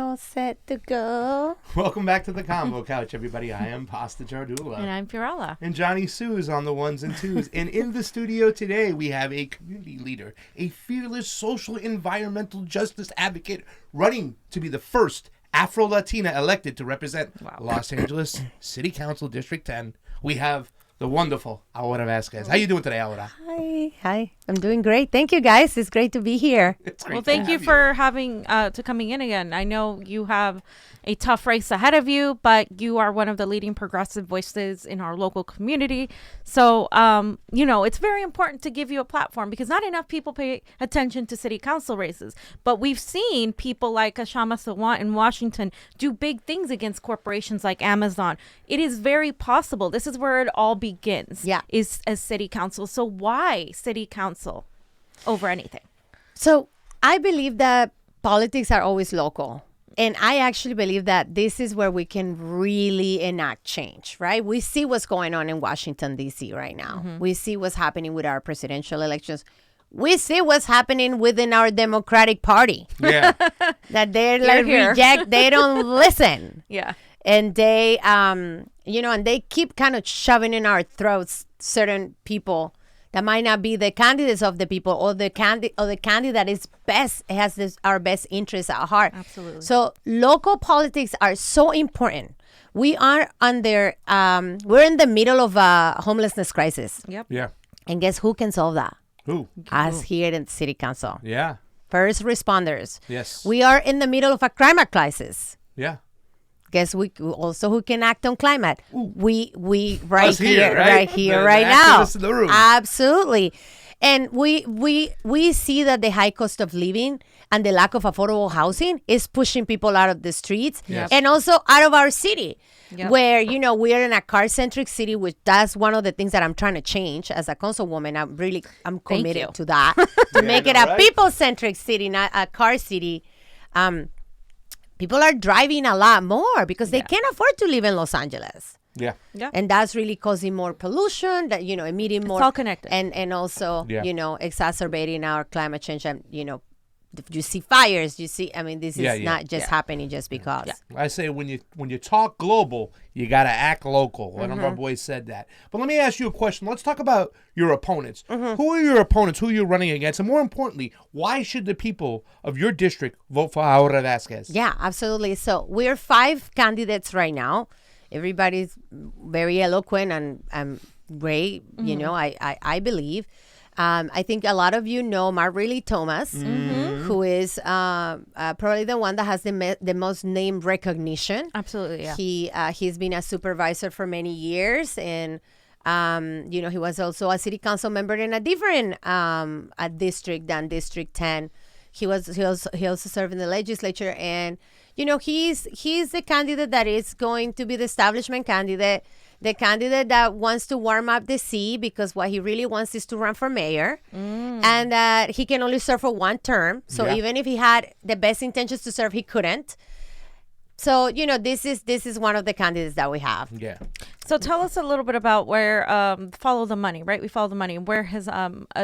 all set to go. Welcome back to the Convo Couch, everybody. I am Pasta Jardula. And I'm Fiorella. And Johnny Sue's on the ones and twos. And in the studio today, we have a community leader, a fearless social environmental justice advocate running to be the first Afro-Latina elected to represent Los Angeles City Council District 10. We have the wonderful Aura Vasquez. How you doing today, Aura? Hi. I'm doing great. Thank you, guys. It's great to be here. It's great Well, to thank you have for having to coming in again. I know you have a tough race ahead of you, but you are one of the leading progressive voices in our local community. So, it's very important to give you a platform because not enough people pay attention to city council races. But we've seen people like Kshama Sawant in Washington do big things against corporations like Amazon. It is very possible. This is where it all begins. Is as city council. So why city council over anything? So I believe that politics are always local. And I actually believe that this is where we can really enact change, right? We see what's going on in Washington, D.C. right now. Mm-hmm. We see what's happening with our presidential elections. We see what's happening within our Democratic Party. Yeah. That they reject, they don't listen. Yeah. And they, and they keep kind of shoving in our throats certain people that might not be the candidates of the people or the candidate that is best, has our best interests at heart. Absolutely. So local politics are so important. We are we're in the middle of a homelessness crisis. Yep. Yeah. And guess who can solve that? Who? Us here in City Council. Yeah. First responders. Yes. We are in the middle of a climate crisis. Yeah. Guess we also who can act on climate. Ooh. We Us here, right? right now. Activists in the room. Absolutely. And we see that the high cost of living and the lack of affordable housing is pushing people out of the streets and also out of our city. Yep. Where, we are in a car-centric city, which that's one of the things that I'm trying to change as a councilwoman. I'm committed to that. To make it a people-centric city, not a car city. People are driving a lot more because they can't afford to live in Los Angeles. Yeah. And that's really causing more pollution, that, emitting more. It's all connected. And also, exacerbating our climate change. And, you see fires, this is not just happening just because. Yeah. I say when you talk global, you got to act local. One of our boys said that. But let me ask you a question. Let's talk about your opponents. Who are your opponents? Who are you running against? And more importantly, why should the people of your district vote for Aura Vasquez? Yeah, absolutely. So we're 5 candidates right now. Everybody's very eloquent and great, I believe. I think a lot of you know Mark Riley Thomas, who is probably the one that has the most name recognition. Absolutely, yeah. He's been a supervisor for many years, and he was also a city council member in a different district than District 10. He also served in the legislature, and he's the candidate that is going to be the establishment candidate. The candidate that wants to warm up the sea because what he really wants is to run for mayor and that he can only serve for 1 term. So even if he had the best intentions to serve, he couldn't. So, this is one of the candidates that we have. Yeah. So tell us a little bit about where Follow the Money, right? We follow the money. Where his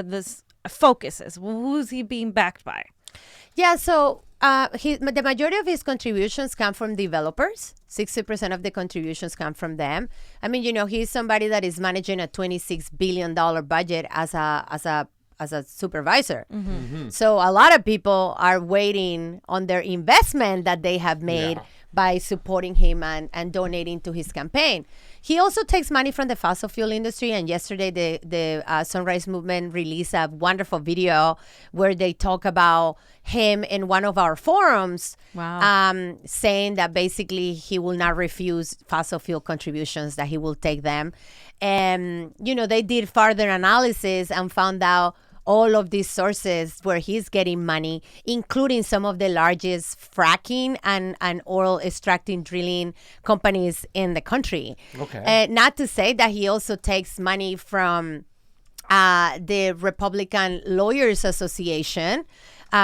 this focus is. Who's he being backed by? Yeah, so the majority of his contributions come from developers. 60% of the contributions come from them. He's somebody that is managing a $26 billion budget as a supervisor. So a lot of people are waiting on their investment that they have made by supporting him and donating to his campaign. He also takes money from the fossil fuel industry. And yesterday, the Sunrise Movement released a wonderful video where they talk about him in one of our forums, saying that basically he will not refuse fossil fuel contributions, that he will take them. And, they did further analysis and found out all of these sources where he's getting money, including some of the largest fracking and oil extracting drilling companies in the country. Okay. Not to say that he also takes money the Republican Lawyers Association,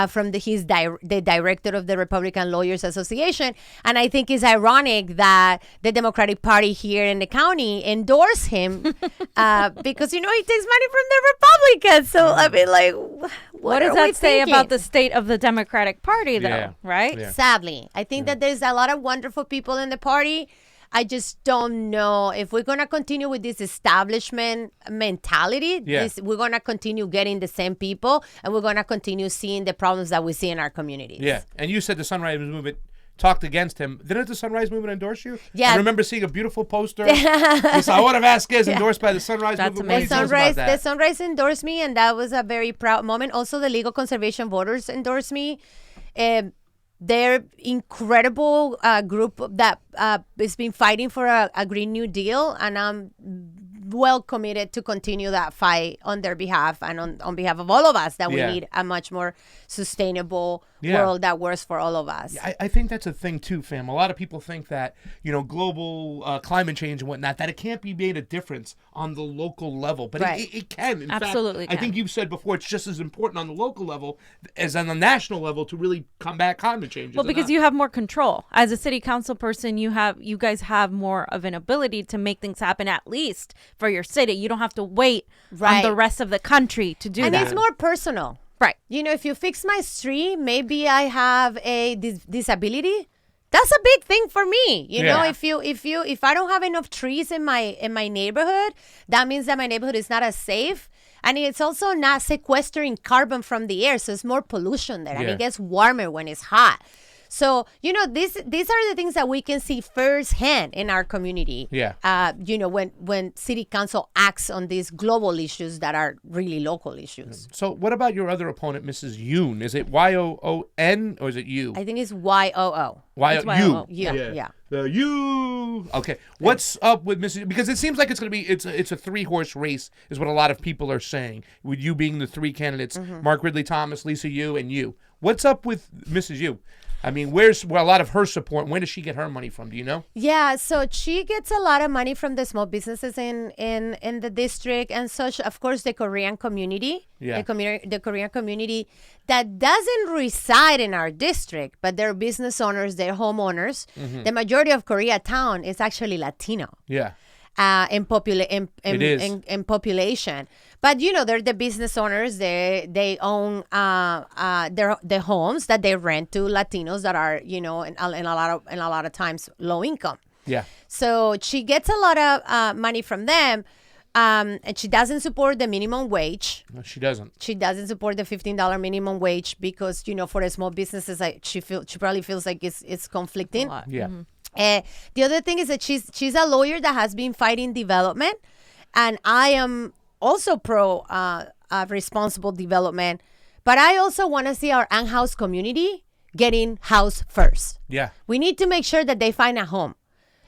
from the director of the Republican Lawyers Association. And I think it's ironic that the Democratic Party here in the county endorsed him because, he takes money from the Republicans. So, I mean, like, What does are we that say thinking? about the state of the Democratic Party, though? Yeah. Right? Yeah. Sadly, I think that there's a lot of wonderful people in the party. I just don't know if we're going to continue with this establishment mentality. Yeah. We're going to continue getting the same people, and we're going to continue seeing the problems that we see in our communities. Yeah, and you said the Sunrise Movement talked against him. Didn't the Sunrise Movement endorse you? Yeah. I remember seeing a beautiful poster. Miss Ahora Vasquez endorsed by the Sunrise That's Movement. What do you The tell us about Sunrise, that? the Sunrise endorsed me, and that was a very proud moment. Also, the Legal Conservation Voters endorsed me. They're incredible group that has been fighting for a Green New Deal, and I'm well committed to continue that fight on their behalf and on behalf of all of us, that we Yeah. need a much more sustainable Yeah. world that works for all of us. I think that's a thing too, fam. A lot of people think that, global climate change and whatnot, that it can't be made a difference on the local level, but Right. it can. In Absolutely fact, I think can. you've said before, it's just as important on the local level as on the national level to really combat climate change. Well, because you have more control as a city council person. You guys have more of an ability to make things happen, at least for your city. You don't have to wait on Right. the rest of the country to do And that. it's more personal. Right. If you fix my street, maybe I have a disability. That's a big thing for me. Yeah. If I don't have enough trees in my neighborhood, that means that my neighborhood is not as safe. And it's also not sequestering carbon from the air, so it's more pollution there, and Yeah. it gets warmer when it's hot. So, these are the things that we can see firsthand in our community. Yeah. When city council acts on these global issues that are really local issues. So what about your other opponent, Mrs. Yoon? Is it Y-O-O-N or is it you? I think it's YOO. It's YOO. Yeah. The you. Okay. What's up with Mrs. Because it seems like it's going to be it's a 3-horse race is what a lot of people are saying. With you being the 3 candidates, Mark Ridley Thomas, Lisa Yu, and you. What's up with Mrs. Yu? I mean, where's a lot of her support? When does she get her money from? Do you know? Yeah, so she gets a lot of money from the small businesses in the district, and such. Of course, the Korean community, Yeah. the Korean community that doesn't reside in our district, but they're business owners, they're homeowners. The majority of Koreatown is actually Latino. Yeah. In It is. population, but they're the business owners. They own their homes that they rent to Latinos that are in a lot of times low income. Yeah. So she gets a lot of money from them, and she doesn't support the minimum wage. No, she doesn't. She doesn't support the $15 minimum wage because for the small businesses, she probably feels like it's conflicting. A lot. Yeah. The other thing is that she's a lawyer that has been fighting development, and I am also pro responsible development, but I also want to see our unhoused community getting housed first. Yeah. We need to make sure that they find a home.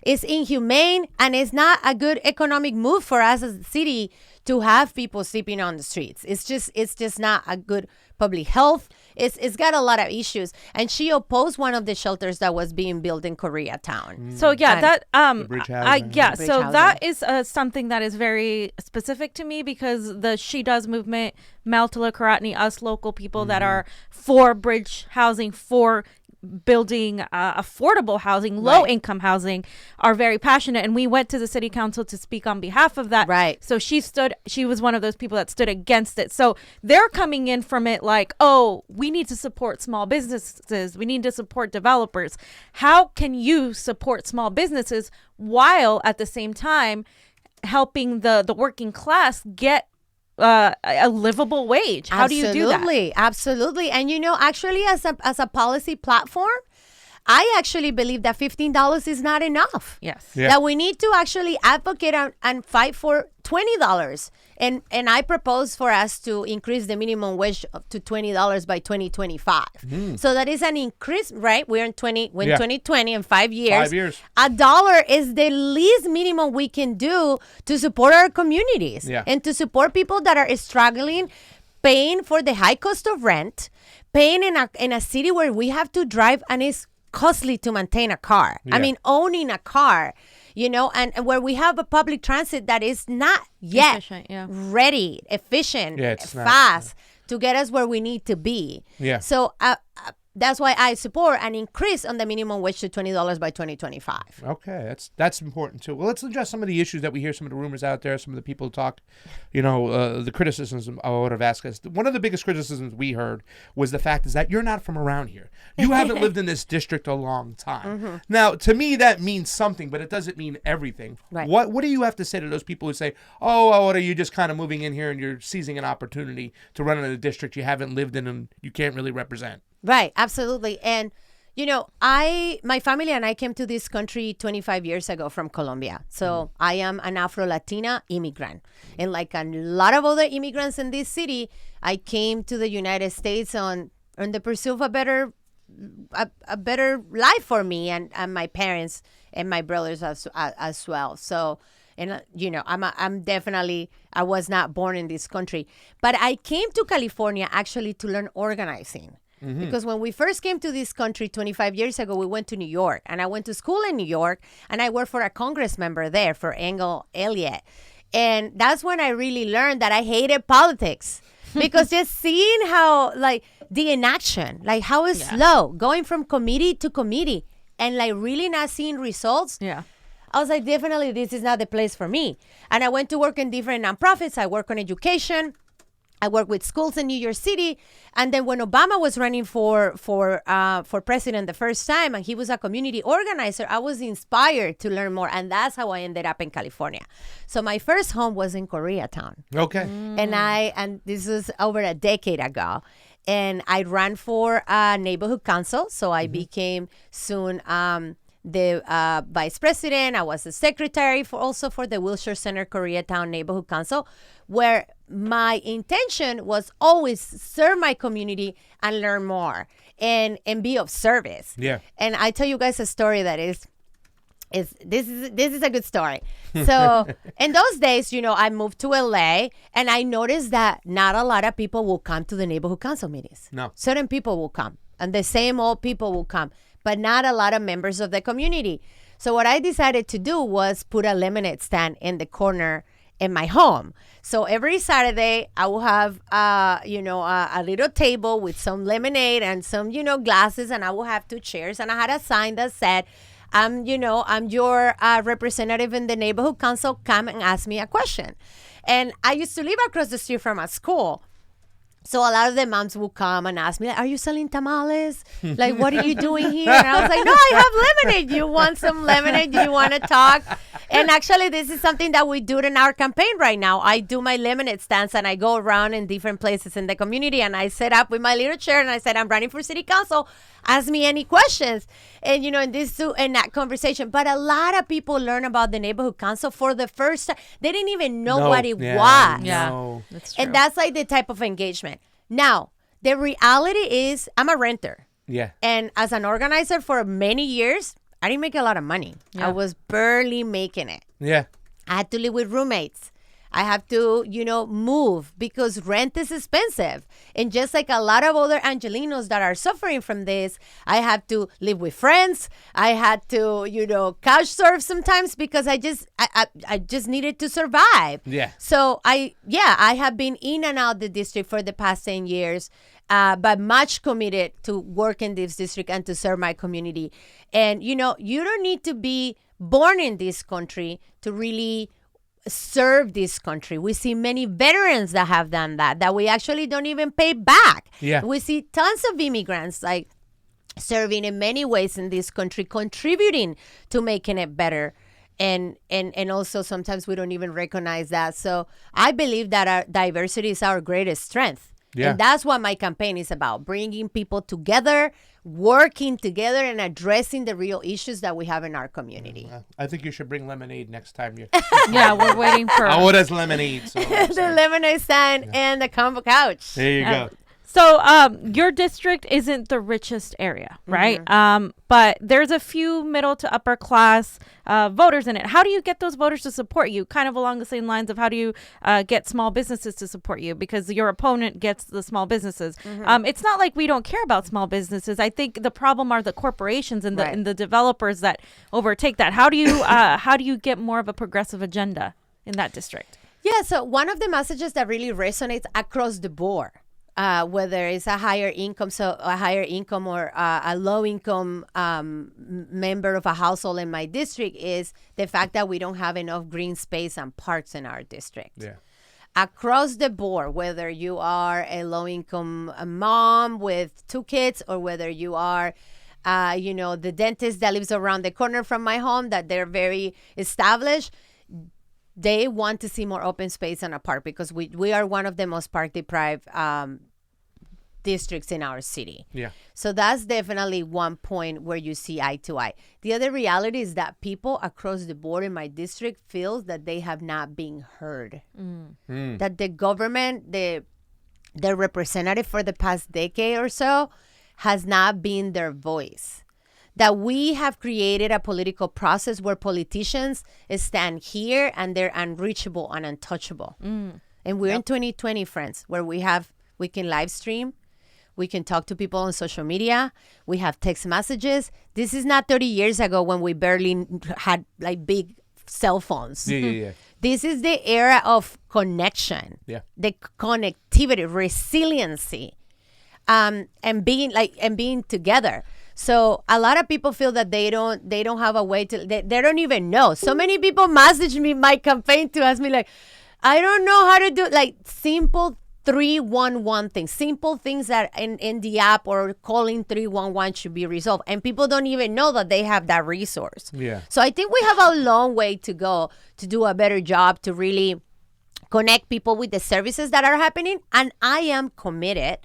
It's inhumane, and it's not a good economic move for us as a city to have people sleeping on the streets. It's just not a good public health. It's got a lot of issues, and she opposed one of the shelters that was being built in Koreatown. So yeah, And- that bridge housing. yeah, Bridge so housing. that is something that is very specific to me, because the She Does movement, Maltala Karatni, us local people that are for bridge housing, for building affordable housing, low income housing, are very passionate, and we went to the city council to speak on behalf of that. Right. So she was one of those people that stood against it. So they're coming in from it like, oh, we need to support small businesses, we need to support developers. How can you support small businesses while at the same time helping the working class get a livable wage? How do you do that? Absolutely. And actually, as a policy platform, I actually believe that $15 is not enough. Yes. Yeah. That we need to actually advocate and fight for $20. And I propose for us to increase the minimum wage up to $20 by 2025. So that is an increase, right? We're in 2020 in 5 years. 5 years. $1 is the least minimum we can do to support our communities, Yeah. and to support people that are struggling, paying for the high cost of rent, paying in a city where we have to drive, and it's costly to maintain a car. Yeah. I mean, owning a car, and where we have a public transit that is not yet Efficient, yeah. ready, efficient, Yeah, it's not. fast to get us where we need to be. Yeah. So that's why I support an increase on the minimum wage to $20 by 2025. Okay, that's important too. Well, let's address some of the issues that we hear, some of the rumors out there, some of the people talk, the criticisms of Aurora Vasquez. One of the biggest criticisms we heard was the fact is that you're not from around here. You haven't lived in this district a long time. Now, to me, that means something, but it doesn't mean everything. Right. What do you have to say to those people who say, oh, Aurora, you're just kind of moving in here and you're seizing an opportunity to run in a district you haven't lived in and you can't really represent? Right, absolutely. And, my family and I came to this country 25 years ago from Colombia. So I am an Afro-Latina immigrant. And like a lot of other immigrants in this city, I came to the United States on the pursuit of a better life for me and my parents and my brothers as well. So, and I'm definitely, I was not born in this country, but I came to California actually to learn organizing. Because when we first came to this country 25 years ago, we went to New York, and I went to school in New York, and I worked for a Congress member there for Engel Elliott. And that's when I really learned that I hated politics, because just seeing how, like, the inaction, like how it's slow, going from committee to committee, and like really not seeing results. Yeah. I was like, definitely this is not the place for me. And I went to work in different nonprofits. I work on education. I worked with schools in New York City. And then when Obama was running for president the first time, and he was a community organizer, I was inspired to learn more. And that's how I ended up in California. So my first home was in Koreatown. Okay. And this was over a decade ago. And I ran for a neighborhood council. So I became soon the vice president. I was the secretary for the Wilshire Center Koreatown Neighborhood Council, where my intention was always serve my community and learn more and be of service. Yeah. And I tell you guys a story that is this is a good story. So in those days, I moved to LA, and I noticed that not a lot of people will come to the neighborhood council meetings. No. Certain people will come, and the same old people will come, but not a lot of members of the community. So what I decided to do was put a lemonade stand in the corner in my home. So every Saturday I will have, a little table with some lemonade and some, glasses, and I will have 2 chairs. And I had a sign that said, I'm your representative in the neighborhood council. Come and ask me a question. And I used to live across the street from a school. So a lot of the moms will come and ask me, like, are you selling tamales? Like, what are you doing here? And I was like, no, I have lemonade. You want some lemonade? Do you want to talk? And actually, this is something that we do in our campaign right now. I do my lemonade stands, and I go around in different places in the community, and I set up with my little chair, and I said, I'm running for city council. Ask me any questions. And, in that conversation. But a lot of people learn about the neighborhood council for the first time. They didn't even know what it was. Yeah, that's true. And that's like the type of engagement. Now, the reality is I'm a renter. Yeah. And as an organizer for many years, I didn't make a lot of money. Yeah. I was barely making it. Yeah. I had to live with roommates. I have to, move because rent is expensive. And just like a lot of other Angelinos that are suffering from this, I have to live with friends. I had to, couch surf sometimes because I just needed to survive. Yeah. So I have been in and out the district for the past 10 years, but much committed to work in this district and to serve my community. And, you don't need to be born in this country to really serve this country. We see many veterans that have done that we actually don't even pay back. Yeah. We see tons of immigrants like serving in many ways in this country, contributing to making it better. And also sometimes we don't even recognize that. So I believe that our diversity is our greatest strength. Yeah. And that's what my campaign is about, bringing people together, working together, and addressing the real issues that we have in our community. I think you should bring lemonade next time you. Yeah, we're waiting for. Aura's lemonade. So The lemonade stand and the combo couch. there you go. So, your district isn't the richest area, right? But there's a few middle to upper class voters in it. How do you get those voters to support you? Kind of along the same lines of how do you get small businesses to support you? Because your opponent gets the small businesses. It's not like we don't care about small businesses. I think the problem are the corporations and the developers that overtake that. How do you get more of a progressive agenda in that district? Yeah, so one of the messages that really resonates across the board whether it's a higher income, or a low income member of a household in my district, is the fact that we don't have enough green space and parks in our district. Yeah. Across the board, whether you are a low income mom with 2 kids, or whether you are the dentist that lives around the corner from my home, that they're very established, they want to see more open space in a park, because we are one of the most park deprived districts in our city. Yeah. So that's definitely one point where you see eye to eye. The other reality is that people across the board in my district feel that they have not been heard. That the government, the representative for the past decade or so, has not been their voice. That we have created a political process where politicians stand here and they're unreachable and untouchable. And we're in 2020, friends, where we can live stream. We can talk to people on social media. We have text messages. This is not 30 years ago when we barely had like big cell phones. Yeah. This is the era of connection. Yeah. The connectivity, resiliency, and being together. So a lot of people feel that they don't have a way to, they don't even know. So many people message me my campaign to ask me, like, I don't know how to do, like, simple 311 things, simple things that in the app or calling 311 should be resolved. And people don't even know that they have that resource. Yeah. So I think we have a long way to go to do a better job to really connect people with the services that are happening. And I am committed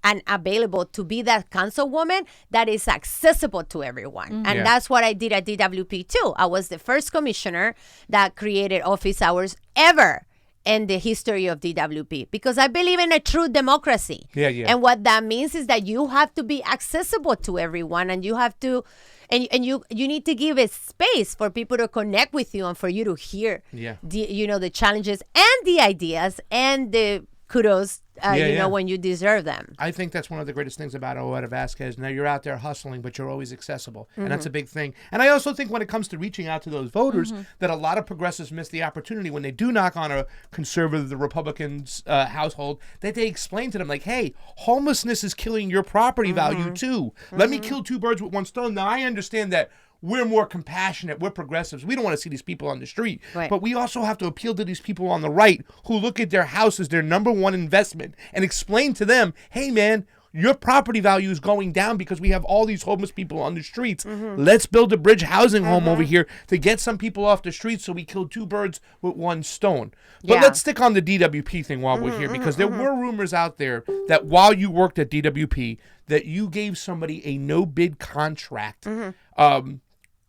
and available to be that councilwoman that is accessible to everyone. And that's what I did at DWP too. I was the first commissioner that created office hours ever in the history of DWP, because I believe in a true democracy. Yeah. And what that means is that you have to be accessible to everyone, and you have to, and you need to give a space for people to connect with you and for you to hear the challenges and the ideas and the kudos, when you deserve them. I think that's one of the greatest things about Oetta Vasquez. Now, you're out there hustling, but you're always accessible. And that's a big thing. And I also think when it comes to reaching out to those voters, that a lot of progressives miss the opportunity when they do knock on a conservative, the Republicans' household, that they explain to them, like, hey, homelessness is killing your property value too. Let me kill 2 birds with 1 stone. Now, I understand that we're more compassionate. We're progressives. We don't want to see these people on the street. Right. But we also have to appeal to these people on the right who look at their house as their number 1 investment and explain to them, hey, man, your property value is going down because we have all these homeless people on the streets. Let's build a bridge housing home over here to get some people off the streets so we kill 2 birds with 1 stone. But let's stick on the DWP thing while we're here, because there were rumors out there that while you worked at DWP, that you gave somebody a no-bid contract,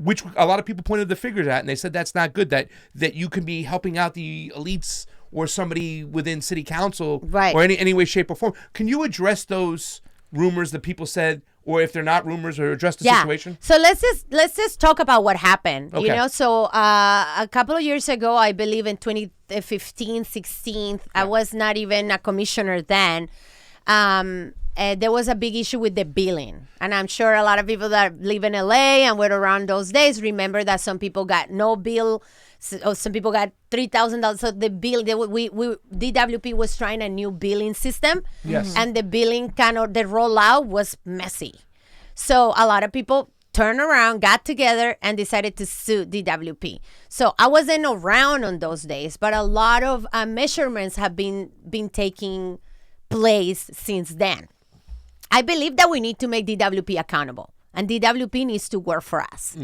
which a lot of people pointed the figures at, and they said that's not good, that you can be helping out the elites or somebody within city council or any way, shape, or form. Can you address those rumors that people said, or if they're not rumors, or address the situation? So let's just talk about what happened. Okay. So a couple of years ago, I believe in 2015, 16, I was not even a commissioner then. There was a big issue with the billing. And I'm sure a lot of people that live in LA and were around those days remember that some people got no bill, or some people got $3,000. So the bill, DWP was trying a new billing system. Yes. And the billing the rollout was messy. So a lot of people turned around, got together, and decided to sue DWP. So I wasn't around on those days, but a lot of measurements have been taking place since then. I believe that we need to make DWP accountable, and DWP needs to work for us.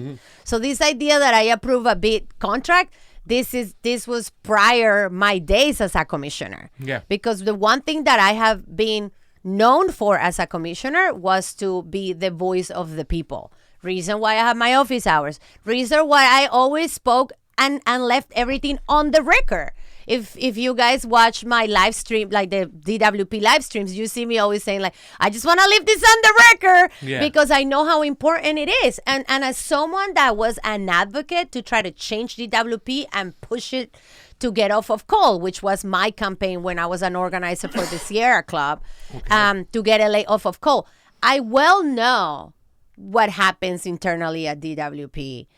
So this idea that I approve a bid contract, this was prior my days as a commissioner. Yeah. Because the one thing that I have been known for as a commissioner was to be the voice of the people. Reason why I have my office hours. Reason why I always spoke and left everything on the record. If you guys watch my live stream, like the DWP live streams, you see me always saying, like, I just want to leave this on the record because I know how important it is. And as someone that was an advocate to try to change DWP and push it to get off of coal, which was my campaign when I was an organizer for the Sierra Club, to get LA off of coal, I well know what happens internally at DWP.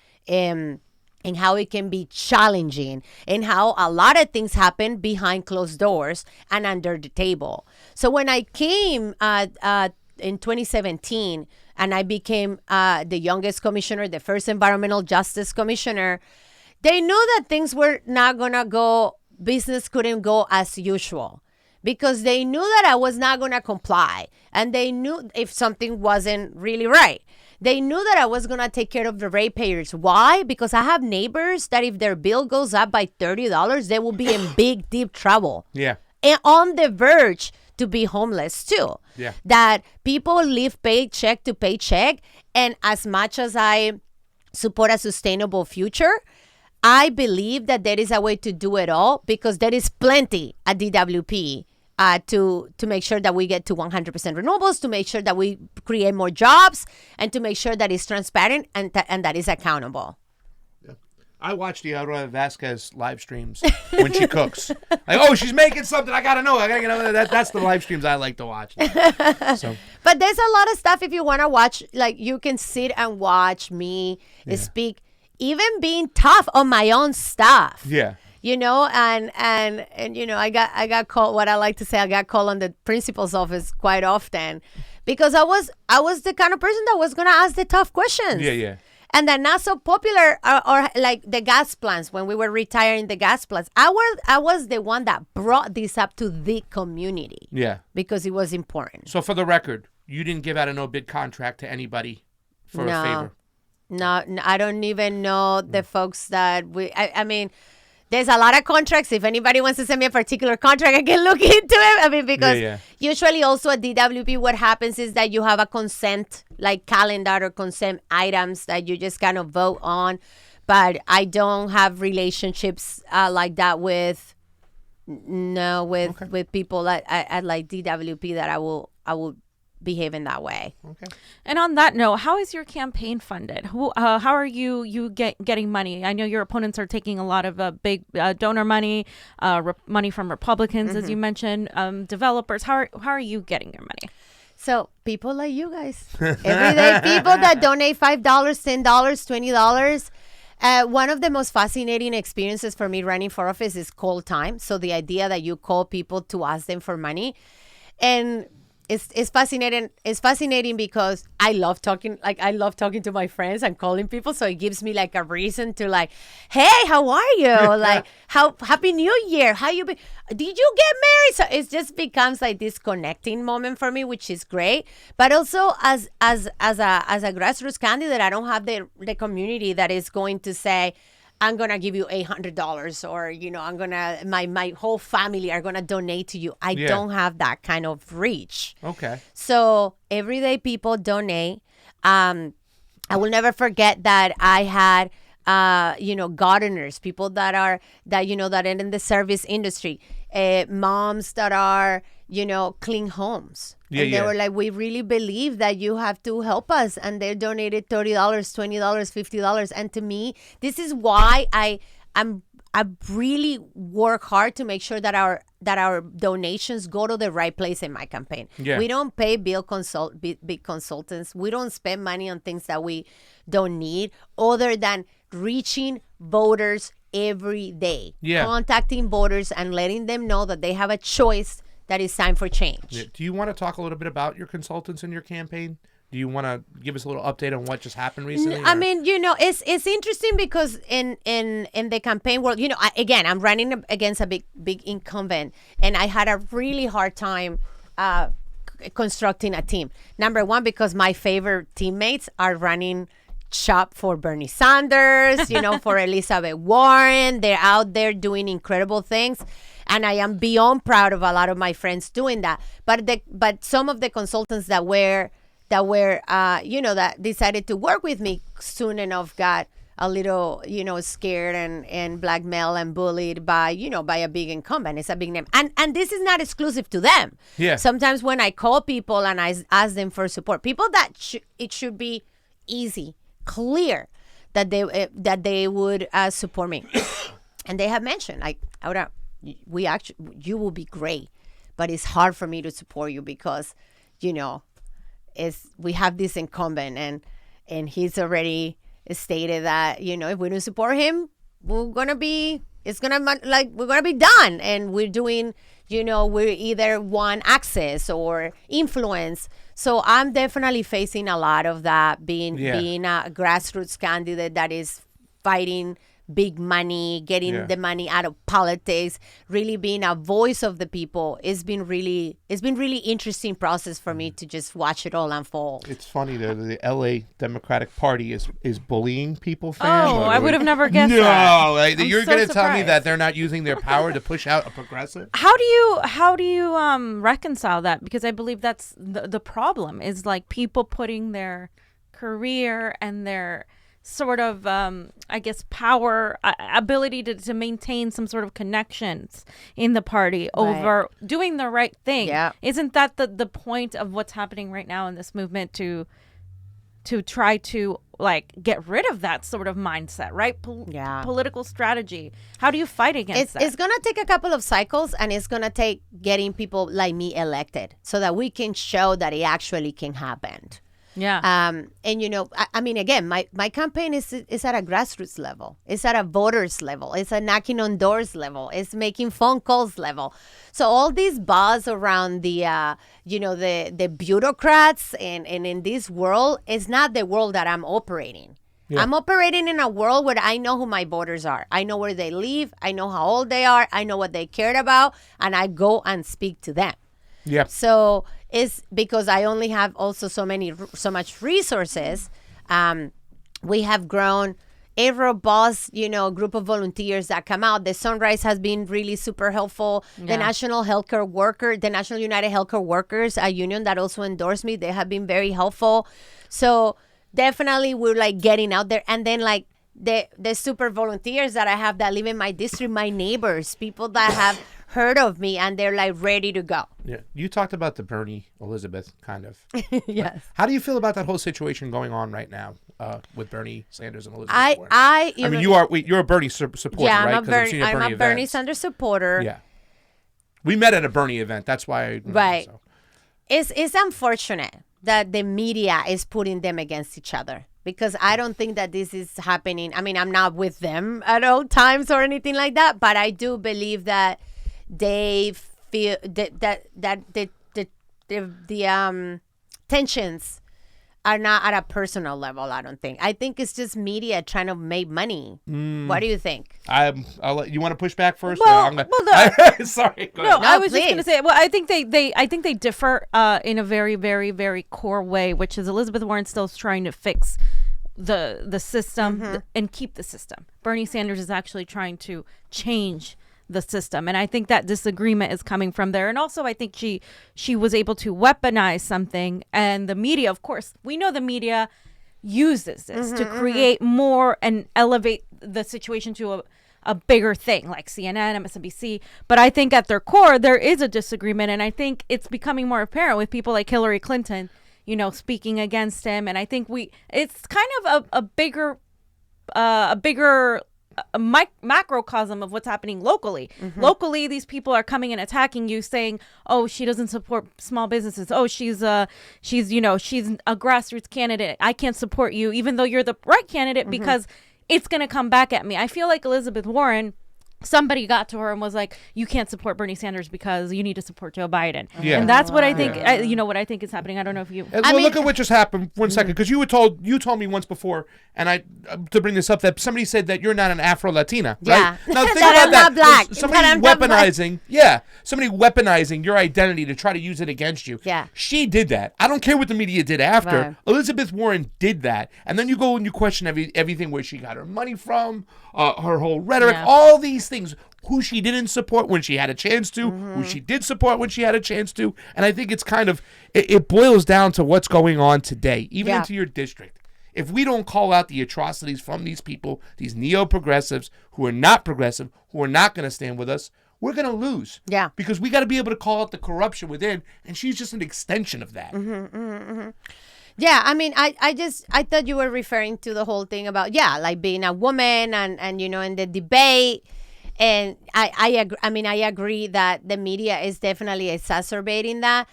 and how it can be challenging and how a lot of things happen behind closed doors and under the table. So when I came in 2017 and I became the youngest commissioner, the first environmental justice commissioner, they knew that things were not going to go, business couldn't go as usual, because they knew that I was not going to comply. And they knew if something wasn't really right. They knew that I was going to take care of the ratepayers. Why? Because I have neighbors that if their bill goes up by $30, they will be in big, deep trouble. Yeah. And on the verge to be homeless too. Yeah. That people live paycheck to paycheck. And as much as I support a sustainable future, I believe that there is a way to do it all, because there is plenty at DWP to make sure that we get to 100% renewables, to make sure that we create more jobs, and to make sure that it's transparent and that is accountable. I watch the Aurora Vasquez live streams when she cooks. Like, oh, she's making something. I gotta know. That's the live streams I like to watch. So. But there's a lot of stuff if you want to watch. Like, you can sit and watch me speak, even being tough on my own stuff. Yeah. You know, and you know, I got called. What I like to say, I got called on the principal's office quite often, because I was the kind of person that was gonna ask the tough questions. Yeah. And they're not so popular, or like the gas plants, when we were retiring the gas plants. I was the one that brought this up to the community. Yeah. Because it was important. So for the record, you didn't give out a no bid contract to anybody for a favor. No, I don't even know the folks that I mean, there's a lot of contracts. If anybody wants to send me a particular contract, I can look into it. I mean, because usually also at DWP, what happens is that you have a consent, like calendar or consent items that you just kind of vote on. But I don't have relationships like that with people at like DWP that I will behave in that way. Okay. And on that note, how is your campaign funded? How are you getting money? I know your opponents are taking a lot of big donor money, money from Republicans, as you mentioned, developers. How are you getting your money? So people like you guys, everyday people that donate $5, $10, $20. One of the most fascinating experiences for me running for office is call time. So the idea that you call people to ask them for money, and it's fascinating. It's fascinating because I love talking to my friends and calling people. So it gives me like a reason to like, hey, how are you? Like, happy New Year. How you be? Did you get married? So it just becomes like this connecting moment for me, which is great. But also as a grassroots candidate, I don't have the community that is going to say, I'm going to give you $800, or, you know, my whole family are going to donate to you. I don't have that kind of reach. Okay. So everyday people donate. I will never forget that I had, gardeners, people that are in the service industry, moms that are, clean homes. And they were like, we really believe that you have to help us. And they donated $30, $20, $50. And to me, this is why I really work hard to make sure that our donations go to the right place in my campaign. Yeah. We don't pay big consultants. We don't spend money on things that we don't need, other than reaching voters every day. Yeah. Contacting voters and letting them know that they have a choice, that it's time for change. Yeah. Do you want to talk a little bit about your consultants in your campaign? Do you want to give us a little update on what just happened recently? I mean, it's interesting because in the campaign world, I'm running against a big incumbent, and I had a really hard time constructing a team. Number one, because my favorite teammates are running shop for Bernie Sanders, for Elizabeth Warren. They're out there doing incredible things. And I am beyond proud of a lot of my friends doing that. But some of the consultants that decided to work with me soon enough got a little, scared and blackmailed and bullied by a big incumbent. It's a big name. And this is not exclusive to them. Yeah. Sometimes when I call people and I ask them for support, people that it should be easy, clear that they would support me. And they have mentioned, like, you will be great, but it's hard for me to support you because, we have this incumbent and he's already stated that, if we don't support him, we're gonna be done, and we're doing, we either want access or influence. So I'm definitely facing a lot of that, being a grassroots candidate that is fighting big money, getting the money out of politics, really being a voice of the people. It's been really interesting process for me to just watch it all unfold. It's funny that the LA Democratic Party is bullying people, fam. Oh, I would have never guessed that. No, like, you're so going to tell me surprised. that they're not using their power to push out a progressive? How do you reconcile that? Because I believe that's the problem is like people putting their career and their sort of I guess power ability to maintain some sort of connections in the party over doing the right thing. Yeah. Isn't that the point of what's happening right now in this movement to try to like get rid of that sort of mindset, right? Political strategy. How do you fight against that? It's going to take a couple of cycles, and it's going to take getting people like me elected so that we can show that it actually can happen. Yeah. And I mean, again, my campaign is at a grassroots level. It's at a voters level. It's a knocking on doors level. It's making phone calls level. So all this buzz around the the bureaucrats and in this world is not the world that I'm operating. Yeah. I'm operating in a world where I know who my voters are. I know where they live. I know how old they are. I know what they cared about, and I go and speak to them. Yeah. So it's because I only have also so much resources. We have grown a robust, group of volunteers that come out. The Sunrise has been really super helpful. Yeah. The National United Healthcare Workers, a union that also endorsed me, they have been very helpful. So definitely we're like getting out there. And then like the super volunteers that I have that live in my district, my neighbors, people that have heard of me and they're like ready to go. Yeah. You talked about the Bernie Elizabeth kind of. Yes. How do you feel about that whole situation going on right now with Bernie Sanders and Elizabeth Warren? I mean, you're a Bernie supporter, yeah, right? I'm a Bernie Sanders supporter. Yeah. We met at a Bernie event. That's why. Right. So. It's unfortunate that the media is putting them against each other, because I don't think that this is happening. I mean, I'm not with them at all times or anything like that, but I do believe that they feel that the tensions are not at a personal level. I don't think. I think it's just media trying to make money. What do you think? I'll let you want to push back first. Well, Sorry. Go no, ahead. I was just going to say. Well, I think they differ in a very, very, very core way, which is Elizabeth Warren still is trying to fix the system and keep the system. Bernie Sanders is actually trying to change the system, and I think that disagreement is coming from there. And also I think she was able to weaponize something, and the media, of course, we know the media uses this to create more and elevate the situation to a bigger thing, like CNN, MSNBC. But I think at their core there is a disagreement, and I think it's becoming more apparent with people like Hillary Clinton, speaking against him. And I think it's kind of a bigger macrocosm of what's happening locally. Locally, these people are coming and attacking you, saying, "Oh, she doesn't support small businesses. Oh, she's a grassroots candidate. I can't support you, even though you're the right candidate, because it's gonna come back at me." I feel like Elizabeth Warren, somebody got to her and was like, "You can't support Bernie Sanders because you need to support Joe Biden." Yeah. And that's what I think. What I think is happening. I don't know if you. Look at what just happened. 1 second, because you told me once before, and I to bring this up, that somebody said that you're not an Afro Latina. Yeah. Right? Now think That about I'm that. not black. Somebody That I'm not black. weaponizing. Yeah. Somebody weaponizing your identity to try to use it against you. Yeah. She did that. I don't care what the media did after. Right. Elizabeth Warren did that, and then you go and you question everything, where she got her money from, her whole rhetoric, all these things. Who she didn't support when she had a chance to, who she did support when she had a chance to. And I think it's kind of, it boils down to what's going on today, even into your district. If we don't call out the atrocities from these people, these neo-progressives who are not progressive, who are not going to stand with us, we're going to lose. Yeah. Because we got to be able to call out the corruption within, and she's just an extension of that. Yeah, I mean, I thought you were referring to the whole thing about, like being a woman and in the debate. And I agree. I mean, I agree that the media is definitely exacerbating that.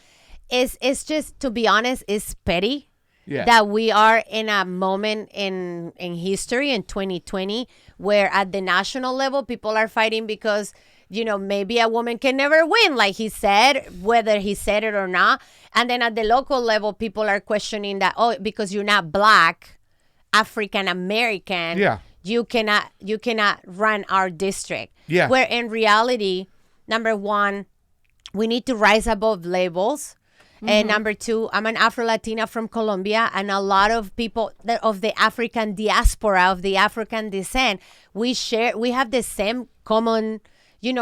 It's just, to be honest, it's petty. Yeah. that we are in a moment in history in 2020 where at the national level people are fighting because maybe a woman can never win, like he said, whether he said it or not. And then at the local level, people are questioning that, oh, because you're not black, African American, Yeah. you cannot run our district. Yeah. Where in reality, number one, we need to rise above labels. And number two, I'm an Afro-Latina from Colombia, and a lot of people of the African diaspora, of the African descent, we have the same common,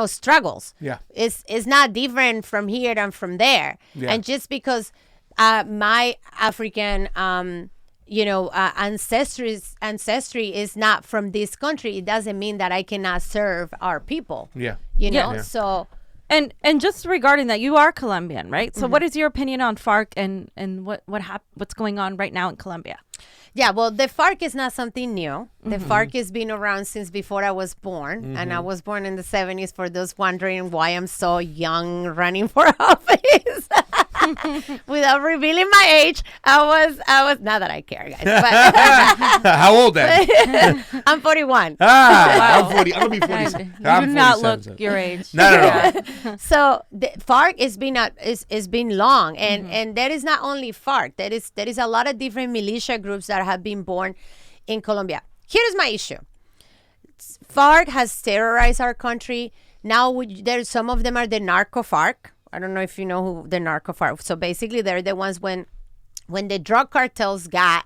struggles. Yeah. It's not different from here than from there. Yeah. And just because my African, ancestry is not from this country, it doesn't mean that I cannot serve our people. Yeah. Yeah. So. And just regarding that, you are Colombian, right? So what is your opinion on FARC and what's going on right now in Colombia? Yeah, well, the FARC is not something new. The FARC has been around since before I was born. And I was born in the 70s, for those wondering why I'm so young running for office. Without revealing my age, I was not that I care, guys. But How old then? I'm 41. I'm 40. I'm gonna be 47. You do not look your age. Not at all. So the FARC is been long, and there is not only FARC. There is a lot of different militia groups that have been born in Colombia. Here's my issue: FARC has terrorized our country. Now there's some of them are the narco FARC. I don't know if you know who the narco FARC. So basically, they're the ones when the drug cartels got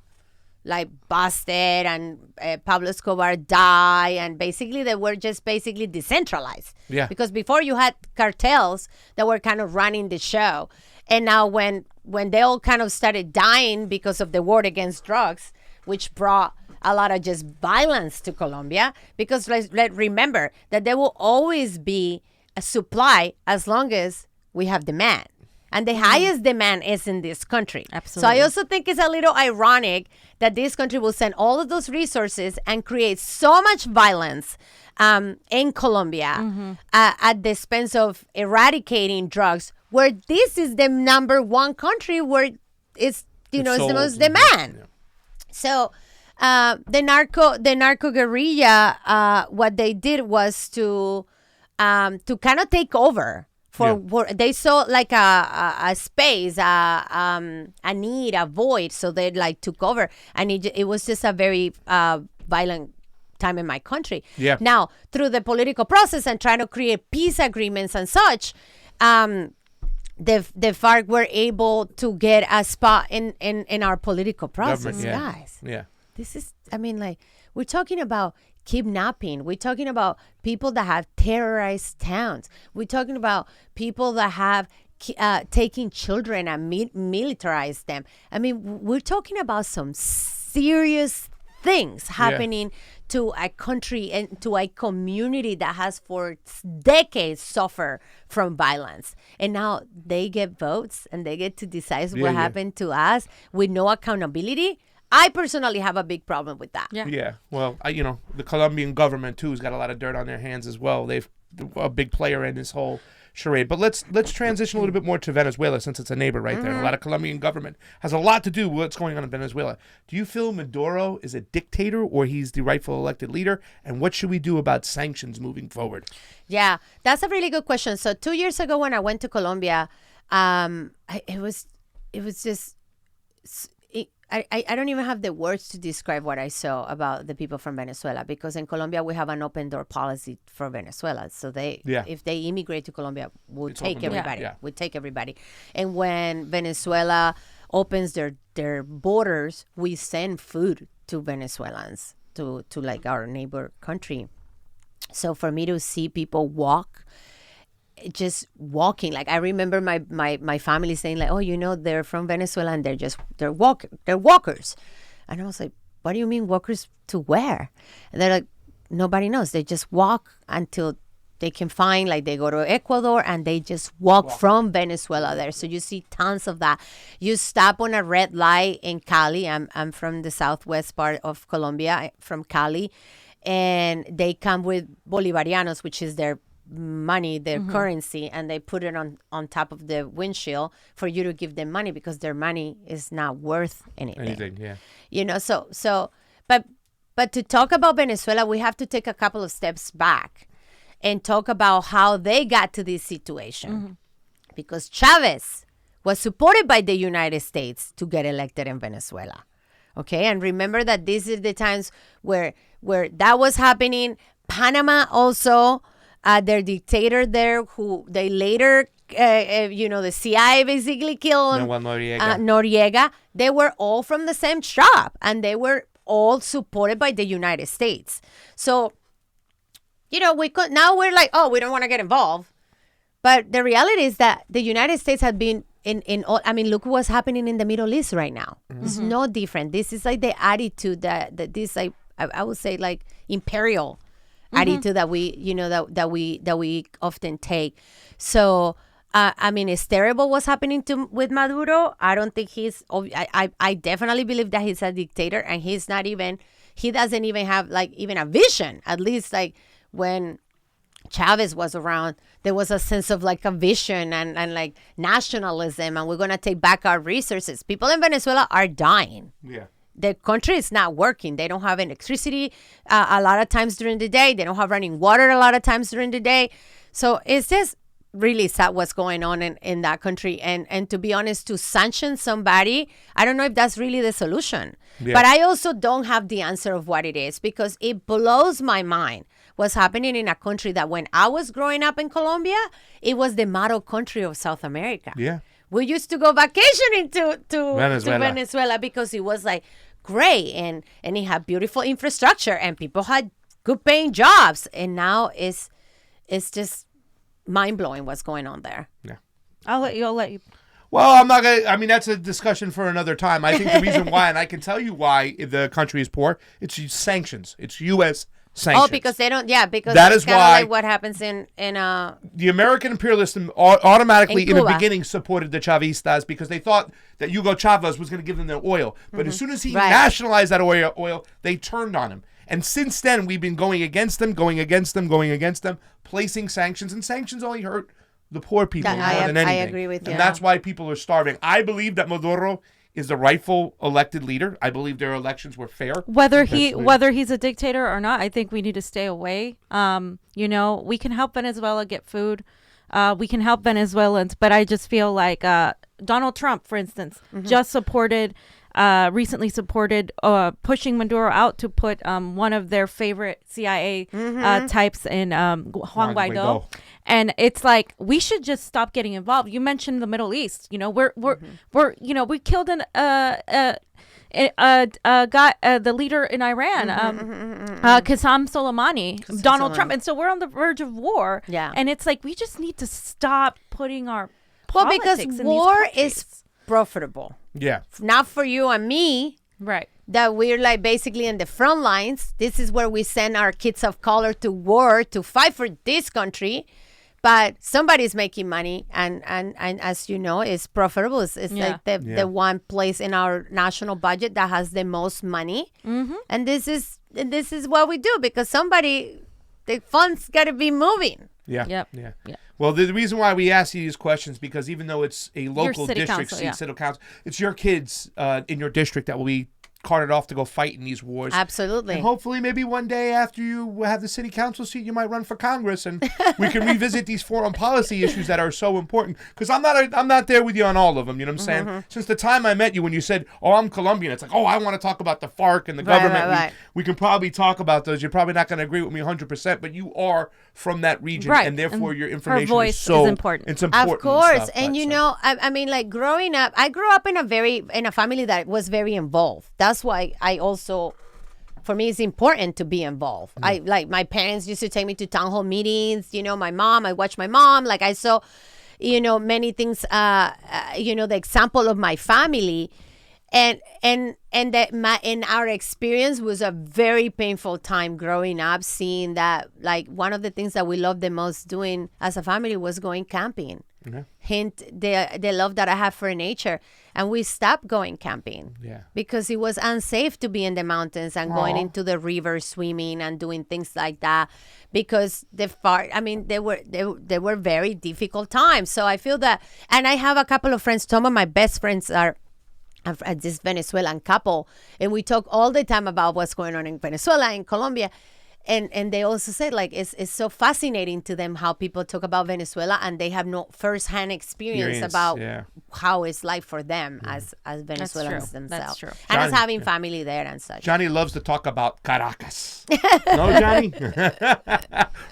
like busted and Pablo Escobar died, and basically they were just basically decentralized. Yeah. Because before you had cartels that were kind of running the show, and now when they all kind of started dying because of the war against drugs, which brought a lot of just violence to Colombia, because let's remember that there will always be a supply as long as we have demand. And the highest demand is in this country. Absolutely. So I also think it's a little ironic that this country will send all of those resources and create so much violence in Colombia at the expense of eradicating drugs, where this is the number one country where it's the most demand. Yeah. So the narco guerrilla, what they did was to kind of take over. They saw like a space, a need, a void, so they like took over, and it was just a very violent time in my country. Yeah. Now, through the political process and trying to create peace agreements and such, the FARC were able to get a spot in our political process, guys. Yeah. This is, we're talking about kidnapping. We're talking about people that have terrorized towns. We're talking about people that have taken children and militarized them. We're talking about some serious things happening to a country and to a community that has for decades suffered from violence. And now they get votes and they get to decide what happened to us with no accountability. I personally have a big problem with that. Yeah. Well, the Colombian government too has got a lot of dirt on their hands as well. They've a big player in this whole charade. But let's transition a little bit more to Venezuela, since it's a neighbor right there. And a lot of Colombian government has a lot to do with what's going on in Venezuela. Do you feel Maduro is a dictator or he's the rightful elected leader? And what should we do about sanctions moving forward? Yeah, that's a really good question. So 2 years ago when I went to Colombia, it was just. I don't even have the words to describe what I saw about the people from Venezuela, because in Colombia we have an open door policy for Venezuela. So if they immigrate to Colombia, we'll take everybody. Yeah. We'll take everybody. And when Venezuela opens their borders, we send food to Venezuelans, to like our neighbor country. So for me to see people just walking, like I remember my family saying like, oh, they're from Venezuela and they're walkers. And I was like, what do you mean walkers to where? And they're like, nobody knows. They just walk until they can find, like they go to Ecuador and they just walk from Venezuela there. So you see tons of that. You stop on a red light in Cali. I'm from the southwest part of Colombia, from Cali, and they come with Bolivarianos, which is their money, their currency, and they put it on top of the windshield for you to give them money because their money is not worth anything. Yeah. You know, but to talk about Venezuela, we have to take a couple of steps back and talk about how they got to this situation. Because Chavez was supported by the United States to get elected in Venezuela. Okay, and remember that these are the times where that was happening. Panama also, their dictator there, who they later, the CIA basically killed Manuel Noriega. Noriega. They were all from the same shop, and they were all supported by the United States. So, now we're like, oh, we don't want to get involved. But the reality is that the United States had been in all, look what's happening in the Middle East right now. It's no different. This is like the attitude that this, like, I would say, like, imperial attitude that we, that we often take. So, it's terrible what's happening with Maduro. I don't think I definitely believe that he's a dictator, and he doesn't even have, like, even a vision. At least, like, when Chavez was around, there was a sense of, like, a vision and like nationalism, and we're going to take back our resources. People in Venezuela are dying. Yeah. The country is not working. They don't have electricity a lot of times during the day. They don't have running water a lot of times during the day. So it's just really sad what's going on in that country. And to be honest, to sanction somebody, I don't know if that's really the solution. Yeah. But I also don't have the answer of what it is, because it blows my mind what's happening in a country that when I was growing up in Colombia, it was the model country of South America. Yeah. We used to go vacationing to Venezuela because it was, like, great, and it had beautiful infrastructure, and people had good paying jobs. And now it's just mind blowing what's going on there. Yeah. I'll let you. Well, I'm not going to, that's a discussion for another time. I think the reason why, and I can tell you why the country is poor, it's sanctions. It's U.S. sanctions. Oh, because they don't, because that it's is why, like what happens in the American imperialists automatically in the Cuba. beginning supported the Chavistas because they thought that Hugo Chavez was going to give them their oil. But as soon as he nationalized that oil, they turned on him. And since then, we've been going against them, placing sanctions, and sanctions only hurt the poor people more than anything. I agree with you. And that's why people are starving. I believe that Maduro is the rightful elected leader. I believe their elections were fair. Whether he's a dictator or not, I think we need to stay away. We can help Venezuela get food. We can help Venezuelans, but I just feel like Donald Trump, for instance, just recently supported pushing Maduro out to put one of their favorite CIA types in Juan Guaido. And it's like, we should just stop getting involved. You mentioned the Middle East. We killed the leader in Iran, Qasem Soleimani, Donald Trump, and so we're on the verge of war. Yeah, and it's like, we just need to stop putting our because in war these is profitable. Yeah, not for you and me. Right. That we're, like, basically in the front lines. This is where we send our kids of color to war to fight for this country. But somebody's making money, and as you know, it's profitable. It's like the one place in our national budget that has the most money. And this is what we do, because the funds got to be moving. Yeah. Yep. Yeah. Well, the reason why we ask you these questions, because even though it's a local district, city council, it's your kids in your district that will be carted off to go fight in these wars. Absolutely. And hopefully maybe one day after you have the city council seat, you might run for Congress, and we can revisit these foreign policy issues that are so important. Because I'm not there with you on all of them, you know what I'm saying? Since the time I met you, when you said, oh, I'm Colombian, it's like, oh, I want to talk about the FARC and the government. Right. We can probably talk about those. You're probably not going to agree with me 100%, but you are from that region, and therefore your information voice is important. It's important. Of course. Stuff, and like, growing up, I grew up in a family that was very involved. That's why for me, it's important to be involved. My parents used to take me to town hall meetings. I watched my mom. Like, I saw, many things, the example of my family. And our experience was a very painful time growing up, seeing that, like, one of the things that we loved the most doing as a family was going camping. hint the love that I have for nature. And we stopped going camping because it was unsafe to be in the mountains and going into the river swimming and doing things like that because they were very difficult times. So I feel that, and I have a couple of friends, some of my best friends are this Venezuelan couple, and we talk all the time about what's going on in Venezuela, in Colombia. And they also said, like, it's so fascinating to them how people talk about Venezuela and they have no firsthand experience about how it's like for them as Venezuelans themselves. That's true. And as having family there and such. Johnny loves to talk about Caracas. No, Johnny?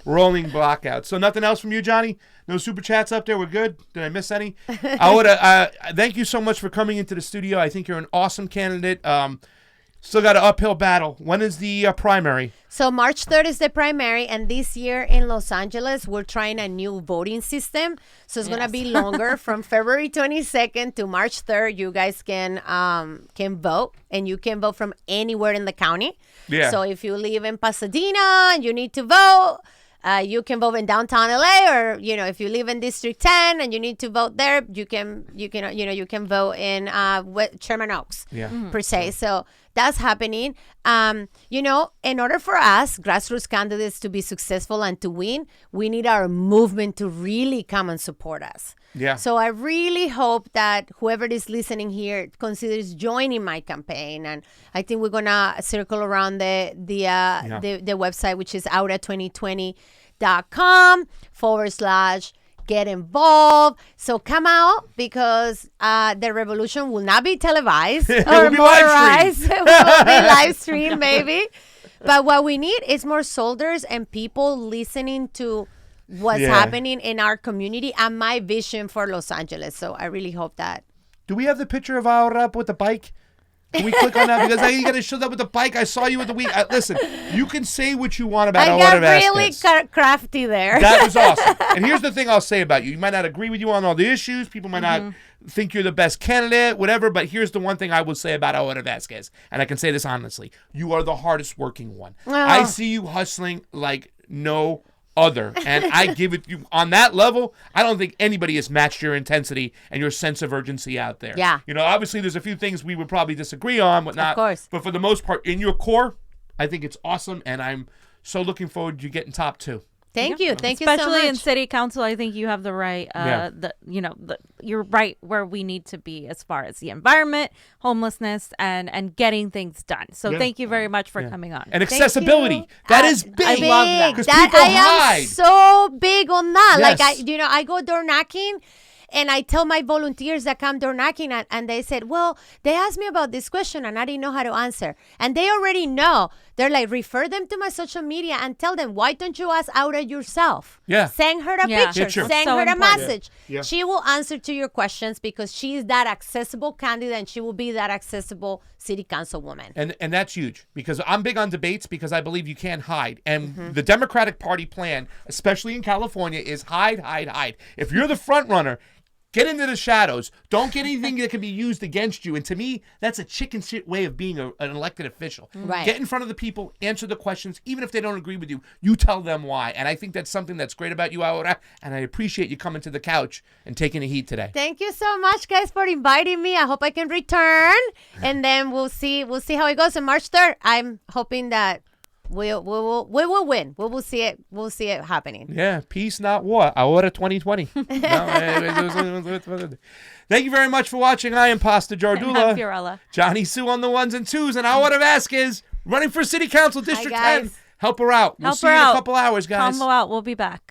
Rolling blackout. So nothing else from you, Johnny? No super chats up there? We're good? Did I miss any? I would thank you so much for coming into the studio. I think you're an awesome candidate. Still got an uphill battle. When is the primary? So March 3rd is the primary, and this year in Los Angeles, we're trying a new voting system. So it's going to be longer from February 22nd to March 3rd. You guys can vote, and you can vote from anywhere in the county. Yeah. So if you live in Pasadena and you need to vote, you can vote in downtown LA, or if you live in District 10 and you need to vote there, you can vote in Sherman Oaks, per se. So that's happening. In order for us grassroots candidates to be successful and to win, we need our movement to really come and support us. Yeah. So I really hope that whoever is listening here considers joining my campaign, and I think we're gonna circle around the website, which is aura2020.com/get involved. So come out, because the revolution will not be televised or motorized. It will be live streamed, maybe. But what we need is more soldiers and people listening to what's happening in our community and my vision for Los Angeles. So I really hope that. Do we have the picture of Aura up with the bike? Can we click on that? Because now you got to show that with the bike. I saw you with the week. Listen, you can say what you want about Aura Vasquez. I got really crafty there. That was awesome. And here's the thing I'll say about you. You might not agree with you on all the issues. People might not think you're the best candidate, whatever. But here's the one thing I will say about Aura Vasquez. And I can say this honestly. You are the hardest working one. Oh. I see you hustling like no other, and I give it you on that level. I don't think anybody has matched your intensity and your sense of urgency out there. Yeah. Obviously there's a few things we would probably disagree on, whatnot. Of course. But for the most part, in your core, I think it's awesome, and I'm so looking forward to you getting top 2. Thank you. Thank you so much. Especially in city council, I think you have the right, you're right where we need to be as far as the environment, homelessness, and getting things done. So thank you very much for coming on. And accessibility. That is big. I love that. Because people hide. am so big on that. Yes. Like, I go door knocking, and I tell my volunteers that come door knocking, and they said, well, they asked me about this question and I didn't know how to answer. And they already know. They're like, refer them to my social media and tell them, why don't you ask Aura yourself? Yeah. Send her a picture. Send So her a important. message. Yeah. She will answer to your questions because she is that accessible candidate, and she will be that accessible city councilwoman. And that's huge, because I'm big on debates, because I believe you can't hide. And the Democratic Party plan, especially in California, is hide, hide, hide. If you're the front runner, get into the shadows. Don't get anything that can be used against you. And to me, that's a chicken shit way of being an elected official. Right. Get in front of the people, answer the questions. Even if they don't agree with you, you tell them why. And I think that's something that's great about you, Aura. And I appreciate you coming to the couch and taking the heat today. Thank you so much, guys, for inviting me. I hope I can return, and then we'll see how it goes on March 3rd. I'm hoping that we will win. We will see it. We'll see it happening. Yeah, peace, not war. Aura 2020. Thank you very much for watching. I am Pasta Jardula. I'm Fiorella. Johnny Sue on the 1s and 2s, and Aura Vasquez running for City Council District Hi, 10. guys. Help her out. We'll Help see her you in a out. couple hours, guys. Combo out. We'll be back.